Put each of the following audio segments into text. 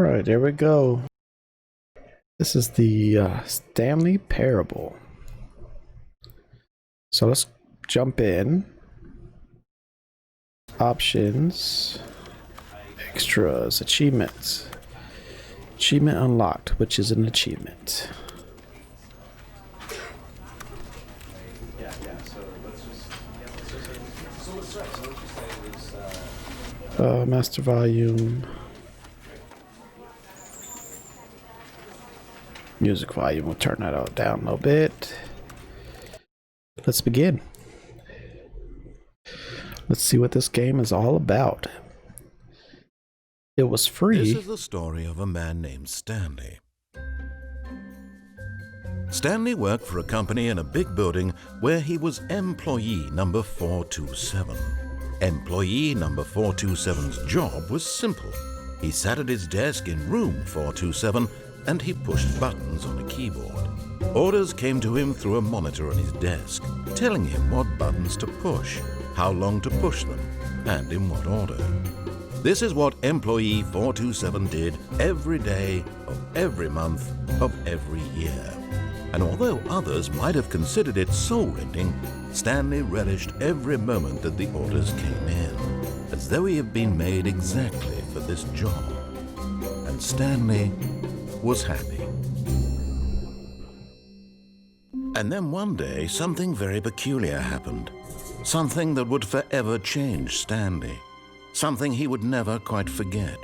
Alright, there we go. This is the Stanley Parable. So let's jump in. Options. Extras. Achievements. Achievement unlocked, which is an achievement. Master volume. Music volume, we'll turn that out down a little bit. Let's begin. Let's see what this game is all about. It was free. This is the story of a man named Stanley. Stanley worked for a company in a big building where he was employee number 427. Employee number 427's job was simple. He sat at his desk in room 427 and he pushed buttons on a keyboard. Orders came to him through a monitor on his desk, telling him what buttons to push, how long to push them, and in what order. This is what employee 427 did every day of every month of every year. And although others might have considered it soul-rending, Stanley relished every moment that the orders came in, as though he had been made exactly for this job. And Stanley was happy. And then one day, something very peculiar happened. Something that would forever change Stanley. Something he would never quite forget.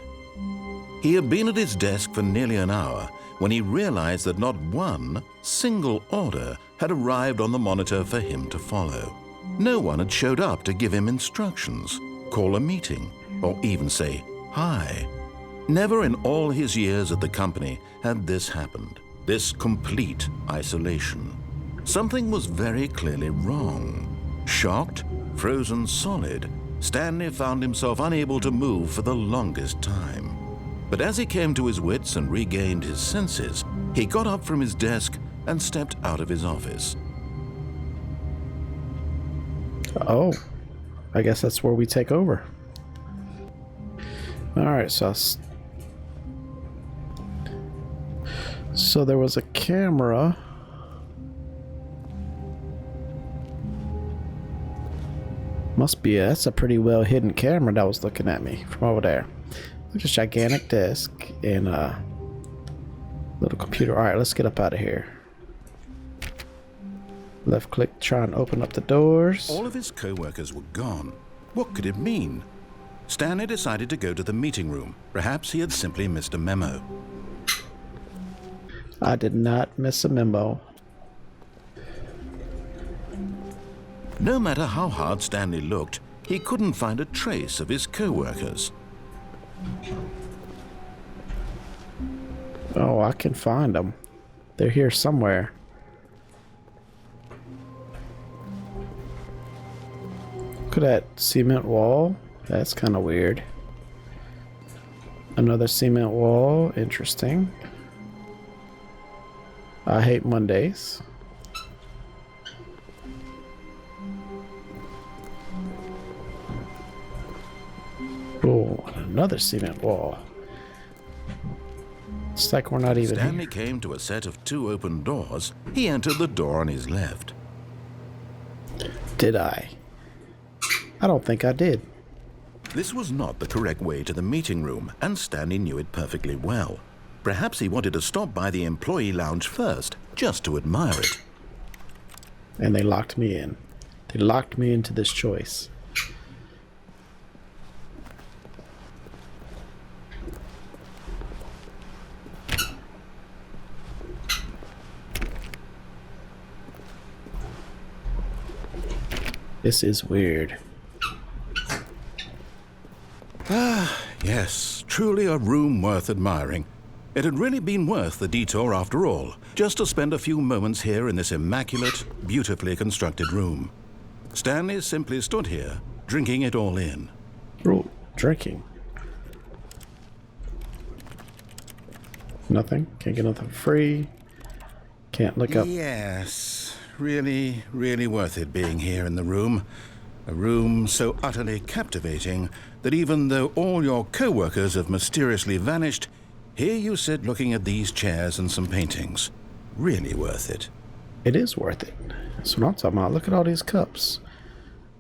He had been at his desk for nearly an hour when he realized that not one single order had arrived on the monitor for him to follow. No one had showed up to give him instructions, call a meeting, or even say hi. Never in all his years at the company had this happened, this complete isolation. Something was very clearly wrong. Shocked, frozen solid, Stanley found himself unable to move for the longest time. But as he came to his wits and regained his senses, he got up from his desk and stepped out of his office. Oh, I guess that's where we take over. Alright, so there was a camera. Must be that's a pretty well hidden camera that was looking at me from over there. Look at this gigantic desk and a little computer. Alright, let's get up out of here. Left click, try and open up the doors. All of his co-workers were gone. What could it mean? Stanley decided to go to the meeting room. Perhaps he had simply missed a memo. I did not miss a memo. No matter how hard Stanley looked, he couldn't find a trace of his co-workers. Oh, I can find them. They're here somewhere. Look at that cement wall. That's kind of weird. Another cement wall. Interesting. I hate Mondays. Oh, another cement wall. It's like we're not even Stanley here. came to a set of two open doors. He entered the door on his left. Did I? I don't think I did. This was not the correct way to the meeting room, and Stanley knew it perfectly well. Perhaps he wanted to stop by the employee lounge first, just to admire it. And they locked me in. They locked me into this choice. This is weird. Yes, truly a room worth admiring. It had really been worth the detour after all, just to spend a few moments here in this immaculate, beautifully constructed room. Stanley simply stood here, drinking it all in. Oh, drinking. Nothing. Can't get nothing free. Can't look up. Yes, really, really worth it being here in the room. A room so utterly captivating that even though all your co-workers have mysteriously vanished, Here you sit looking at these chairs and some paintings. Really worth it. It is worth it. That's what I'm talking about. Look at all these cups.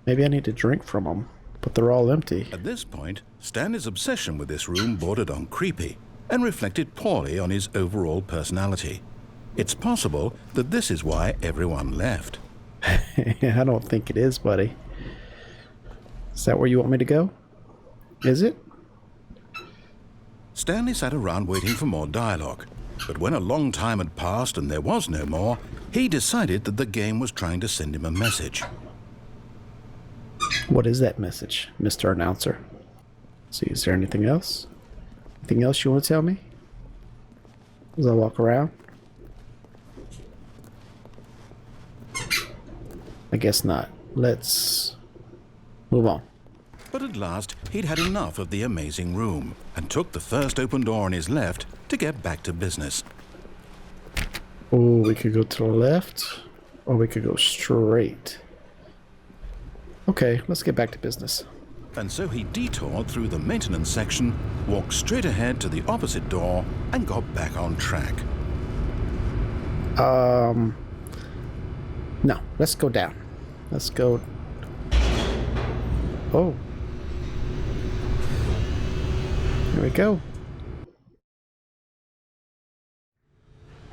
Maybe I need to drink from them, but they're all empty. At this point, Stanley's obsession with this room bordered on creepy and reflected poorly on his overall personality. It's possible that this is why everyone left. I don't think it is, buddy. Is that where you want me to go? Is it? Stanley sat around waiting for more dialogue, but when a long time had passed and there was no more, he decided that the game was trying to send him a message. What is that message, Mr. Announcer? See, is there anything else? Anything else you want to tell me? As I walk around? I guess not. Let's move on. But at last, he'd had enough of the amazing room and took the first open door on his left to get back to business. Oh, we could go to the left, or we could go straight. Okay, let's get back to business. And so he detoured through the maintenance section, walked straight ahead to the opposite door, and got back on track. No, let's go down. Let's go. Oh. Here we go.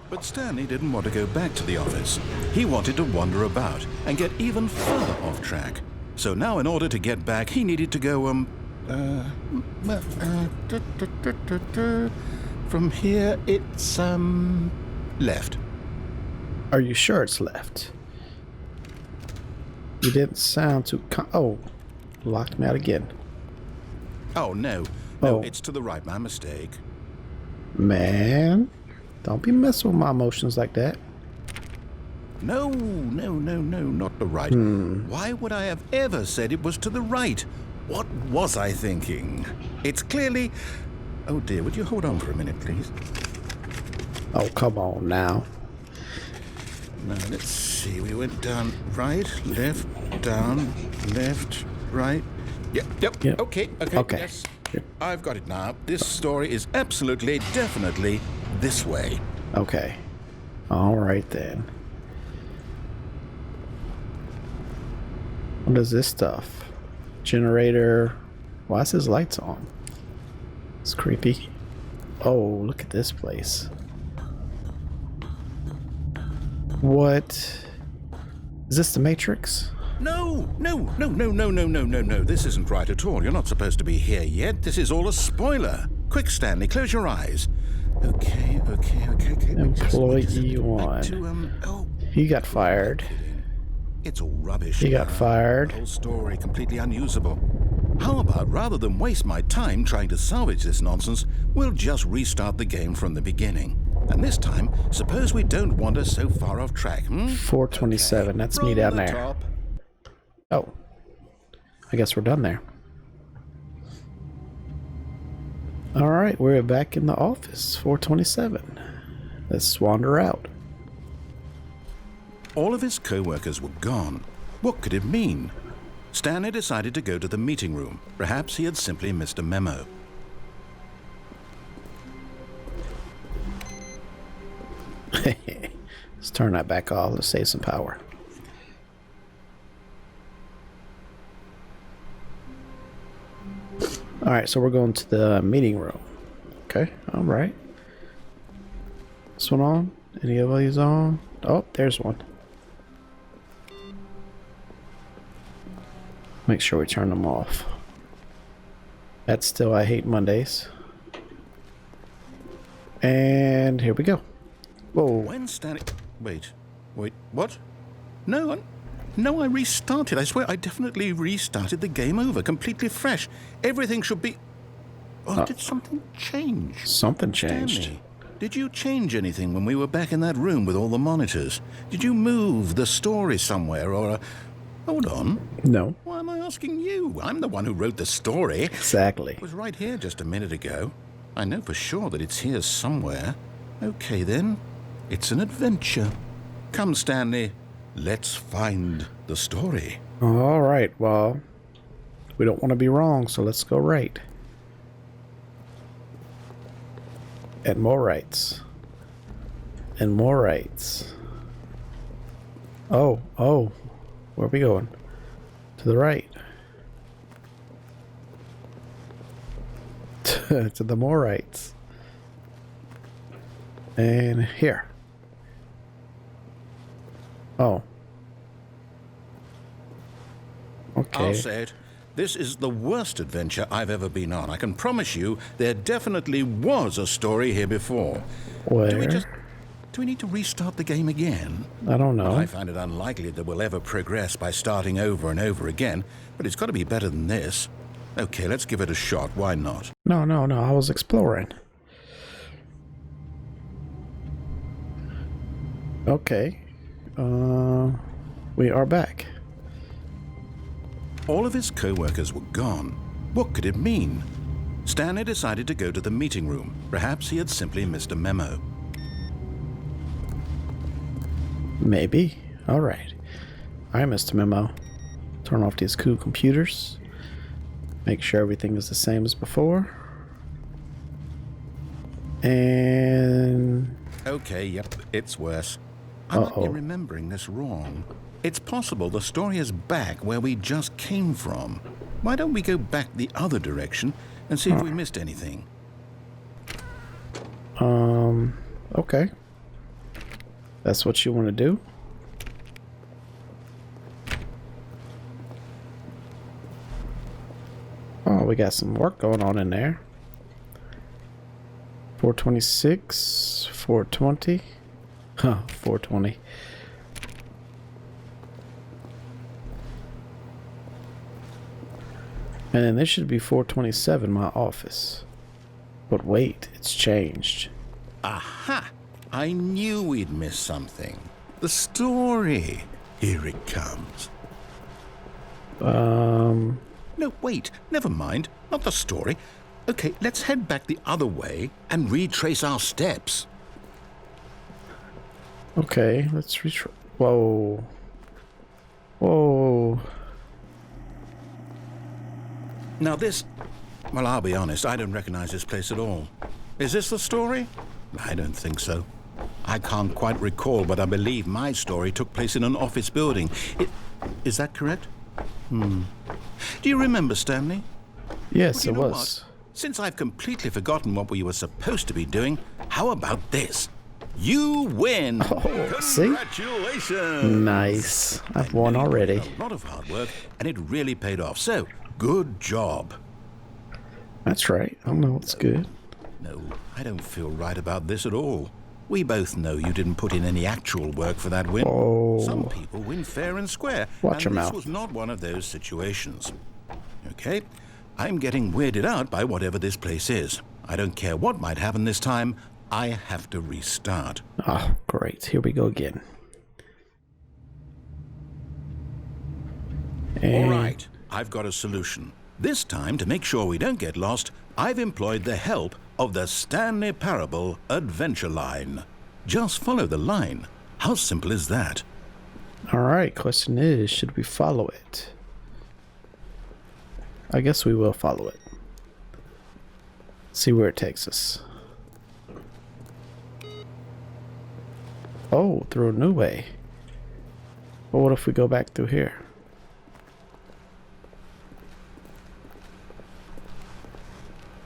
But Stanley didn't want to go back to the office. He wanted to wander about and get even further off track. So now in order to get back, he needed to go, from here it's, left. Are you sure it's left? You didn't sound too oh, locked me out again. Oh, no. No, it's to the right. My mistake. Man, don't be messing with my emotions like that. No, not the right. Why would I have ever said it was to the right? What was I thinking? It's clearly... Oh dear, would you hold on for a minute, please? Oh, come on now. Now, let's see. We went down right, left, down, left, right. Yep. Okay. Yes. Yep. I've got it now. This story is absolutely, definitely this way. Okay. All right, then. What is this stuff? Generator. Why is his lights on? It's creepy. Oh, look at this place. What? Is this the Matrix? No. This isn't right at all. You're not supposed to be here yet. This is all a spoiler. Quick, Stanley, close your eyes. Okay. Employee 1. He got fired. It's all rubbish. He got fired. The whole story completely unusable. How about, rather than waste my time trying to salvage this nonsense, we'll just restart the game from the beginning. And this time, suppose we don't wander so far off track, 427, okay. That's me down there. Top. Oh. I guess we're done there. Alright, we're back in the office. 427. Let's wander out. All of his co-workers were gone. What could it mean? Stanley decided to go to the meeting room. Perhaps he had simply missed a memo. Let's turn that back off. Let's save some power. Alright, so we're going to the meeting room. Okay, alright. This one on? Any of these on? Oh, there's one. Make sure we turn them off. That's still I Hate Mondays. And here we go. Whoa. When Stanley... Wait, what? No, I restarted. I swear I definitely restarted the game over, completely fresh. Everything should be... Oh, did something change? Something changed. Stanley, did you change anything when we were back in that room with all the monitors? Did you move the story somewhere or... Hold on. No. Why am I asking you? I'm the one who wrote the story. Exactly. It was right here just a minute ago. I know for sure that it's here somewhere. Okay, then. It's an adventure. Come, Stanley. Let's find the story. All right. Well, we don't want to be wrong, so let's go right. And more rights. And more rights. Oh, oh. Where are we going? To the right. To the more rights. And here. Oh. Okay. I'll say it. This is the worst adventure I've ever been on. I can promise you there definitely was a story here before. Where? Do we need to restart the game again? I don't know. Well, I find it unlikely that we'll ever progress by starting over and over again, but it's got to be better than this. Okay, let's give it a shot. Why not? No. I was exploring. Okay. We are back. All of his co-workers were gone. What could it mean? Stanley decided to go to the meeting room. Perhaps he had simply missed a memo. Maybe. Alright. I missed a memo. Turn off these cool computers. Make sure everything is the same as before. And... Okay, yep, it's worse. I might be remembering this wrong. It's possible the story is back where we just came from. Why don't we go back the other direction and see if we missed anything? Okay. That's what you want to do? Oh, we got some work going on in there. 426, 420. Huh, 420. And then this should be 427, my office. But wait, it's changed. Aha! I knew we'd miss something. The story. Here it comes. No, wait. Never mind. Not the story. Okay, let's head back the other way and retrace our steps. Okay, let's retrace. Whoa. Whoa. Now this... Well, I'll be honest, I don't recognize this place at all. Is this the story? I don't think so. I can't quite recall, but I believe my story took place in an office building. Is that correct? Do you remember, Stanley? Yes, Well, it you know was. what? Since I've completely forgotten what we were supposed to be doing, how about this? You win! Oh, see? Congratulations! Nice. I've won already. A lot of hard work, and it really paid off. So, good job. That's right. I know it's good. No, I don't feel right about this at all. We both know you didn't put in any actual work for that win. Oh. Some people win fair and square. Watch your and mouth. This was not one of those situations. Okay? I'm getting weirded out by whatever this place is. I don't care what might happen this time. I have to restart. Oh, great. Here we go again. All right, I've got a solution. This time, to make sure we don't get lost, I've employed the help of the Stanley Parable adventure line. Just follow the line. How simple is that? Alright, question is, should we follow it? I guess we will follow it. See where it takes us. Oh, through a new way. But what if we go back through here?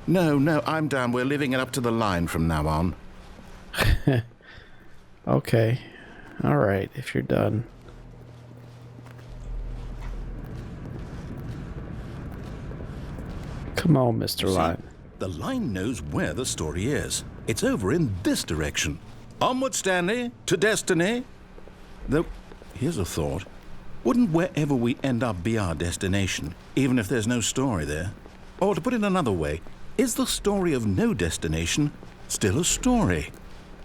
No, I'm down. We're leaving it up to the line from now on. Okay. Alright, if you're done. Come on, Mr. Line. The line knows where the story is. It's over in this direction. Onward, Stanley, to destiny. Though, here's a thought. Wouldn't wherever we end up be our destination, even if there's no story there? Or to put it another way, is the story of no destination still a story?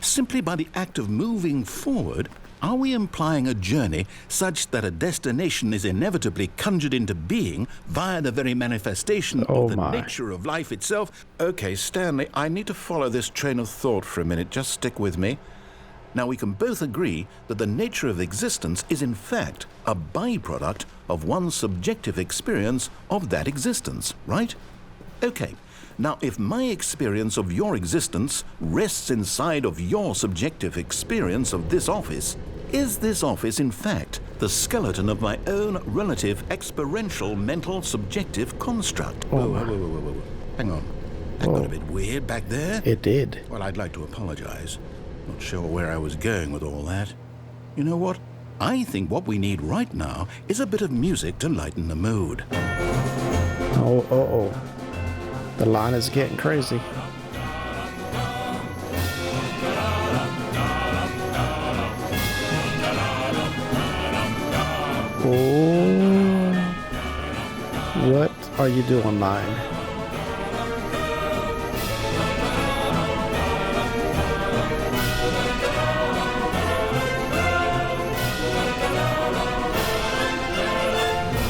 Simply by the act of moving forward, are we implying a journey such that a destination is inevitably conjured into being via the very manifestation of the nature of life itself? Okay, Stanley, I need to follow this train of thought for a minute. Just stick with me. Now, we can both agree that the nature of existence is in fact a byproduct of one's subjective experience of that existence, right? Okay, Now, if my experience of your existence rests inside of your subjective experience of this office, is this office, in fact, the skeleton of my own relative experiential mental subjective construct? Whoa. Hang on. That got a bit weird back there. It did. Well, I'd like to apologize. Not sure where I was going with all that. You know what? I think what we need right now is a bit of music to lighten the mood. Oh. The line is getting crazy. Oh. What are you doing, line?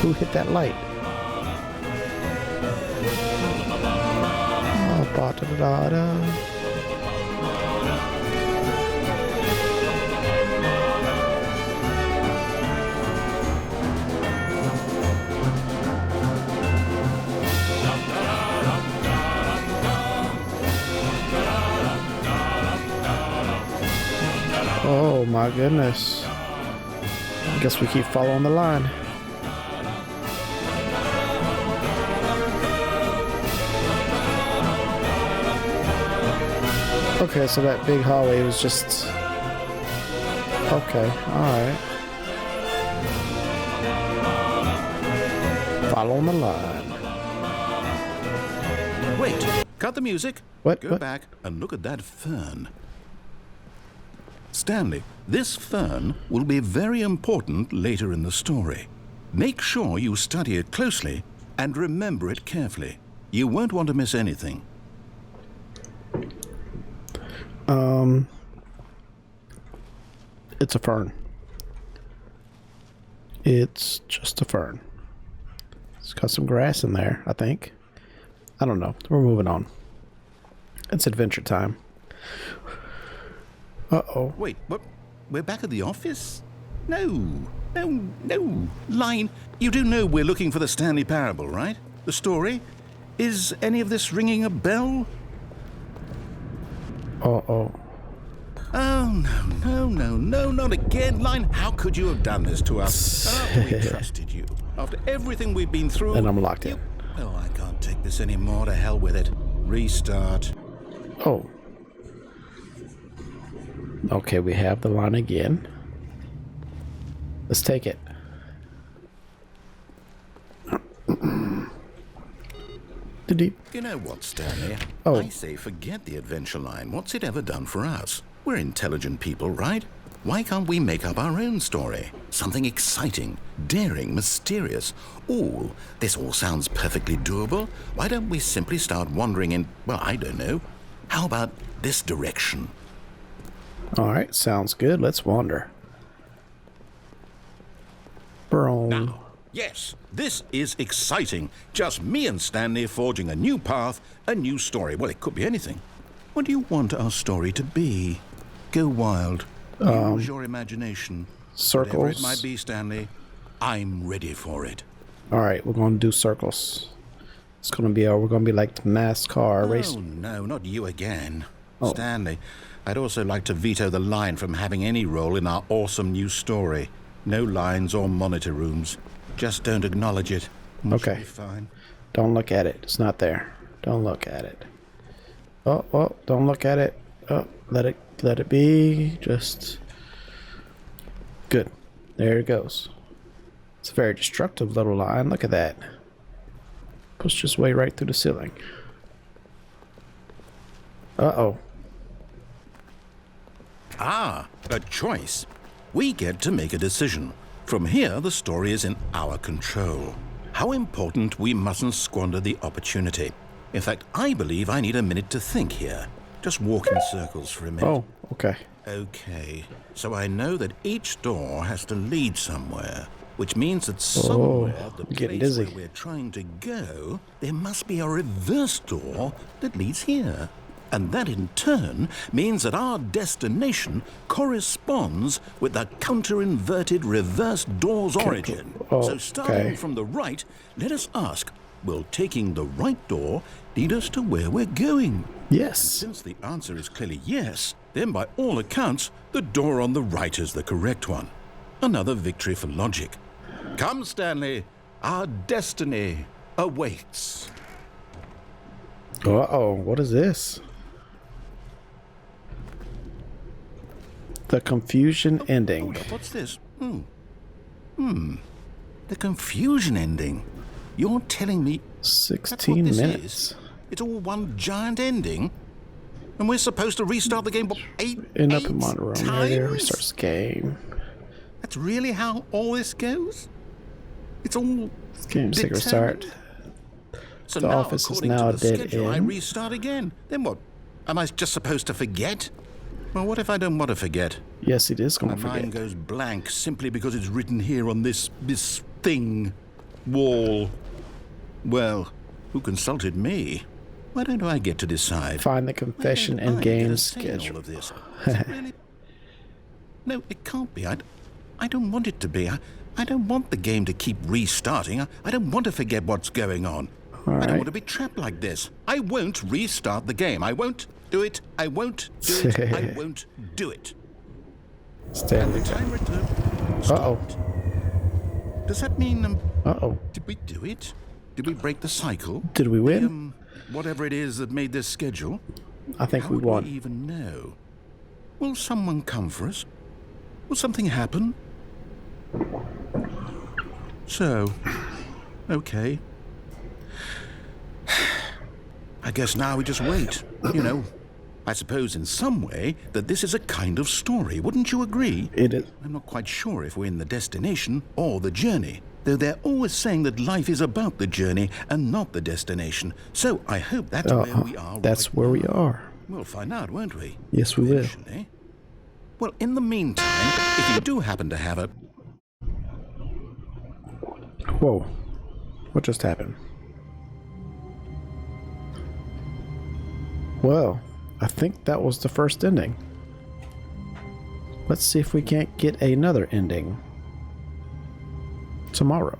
Who hit that light? Oh, ba-da-da-da-da. Oh my goodness. I guess we keep following the line. Okay, so that big hallway was just... Okay, alright. Following the line. Wait, cut the music. What? Go back and look at that fern. Stanley, this fern will be very important later in the story. Make sure you study it closely and remember it carefully. You won't want to miss anything. It's a fern. It's just a fern. It's got some grass in there, I think. I don't know. We're moving on. It's adventure time. Uh-oh. Wait, what? We're back at the office? No. Line, you do know we're looking for the Stanley Parable, right? The story? Is any of this ringing a bell? Uh-oh. Oh, no, not again. Line, how could you have done this to us? Oh, we trusted you. After everything we've been through... And I'm locked in. Oh, I can't take this anymore. To hell with it. Restart. Oh. Okay, we have the line again. Let's take it. You know what, Stanley? Oh. I say forget the adventure line. What's it ever done for us? We're intelligent people, right? Why can't we make up our own story? Something exciting, daring, mysterious. Ooh, this all sounds perfectly doable. Why don't we simply start wandering in, well, I don't know. How about this direction? Alright, sounds good. Let's wander. Boom. Now, yes, this is exciting. Just me and Stanley forging a new path, a new story. Well, it could be anything. What do you want our story to be? Go wild. Use your imagination. Circles. Whatever it might be, Stanley, I'm ready for it. Alright, we're going to do circles. It's going to be, we're going to be like the NASCAR race. Oh, no, not you again. Oh. Stanley, I'd also like to veto the line from having any role in our awesome new story. No lines or monitor rooms. Just don't acknowledge it. Okay. Be fine. Don't look at it. It's not there. Don't look at it. Oh, don't look at it. Oh, let it be. Just good. There it goes. It's a very destructive little line. Look at that. Pushed its way right through the ceiling. Uh-oh. Ah, a choice. We get to make a decision. From here, the story is in our control. How important we mustn't squander the opportunity. In fact, I believe I need a minute to think here. Just walk in circles for a minute. Oh, okay. Okay, so I know that each door has to lead somewhere, which means that somewhere, the getting place dizzy. where we're trying to go, there must be a reverse door that leads here. And that in turn means that our destination corresponds with the counter-inverted reverse door's origin. Oh, So starting okay. from the right, let us ask, will taking the right door lead us to where we're going? Yes. Since the answer is clearly yes, then by all accounts, the door on the right is the correct one. Another victory for logic. Come, Stanley, our destiny awaits. Uh-oh, what is this? The confusion ending. Hold up, what's this? The confusion ending. You're telling me 16 this minutes. is? It's all one giant ending? And we're supposed to restart the game eight End up in Monroe. Narrator times? restarts game. That's really how all this goes? It's all Game secret start. determined? So The now, office is according now to a the dead schedule, I end. restart again. Then what? Am I just supposed to forget? Well, what if I don't want to forget? Yes, it is going My to mind forget. goes blank simply because it's written here on this thing, wall. Well, who consulted me? Why don't I get to decide? Find the Why confession don't and I get game a say in all schedule. of this? Is it really? No, it can't be. I don't want it to be. I don't want the game to keep restarting. I don't want to forget what's going on. All I don't right. want to be trapped like this. I won't restart the game. I won't do it. I won't do it. I won't do it. Stanley. Time return. Uh-oh. Does that mean, Uh-oh. did we do it? Did we break the cycle? Did we win? Whatever it is that made this schedule? I think How we would won. we even know? Will someone come for us? Will something happen? So, okay. I guess now we just wait. You know, I suppose in some way that this is a kind of story. Wouldn't you agree? It is. I'm not quite sure if we're in the destination or the journey, though they're always saying that life is about the journey and not the destination. So I hope that's where we are. That's right where we now. are. We'll find out, won't we? Yes, we will. Eventually. Well, in the meantime, if you do happen to have a... Whoa. What just happened? Well, I think that was the first ending. Let's see if we can't get another ending tomorrow.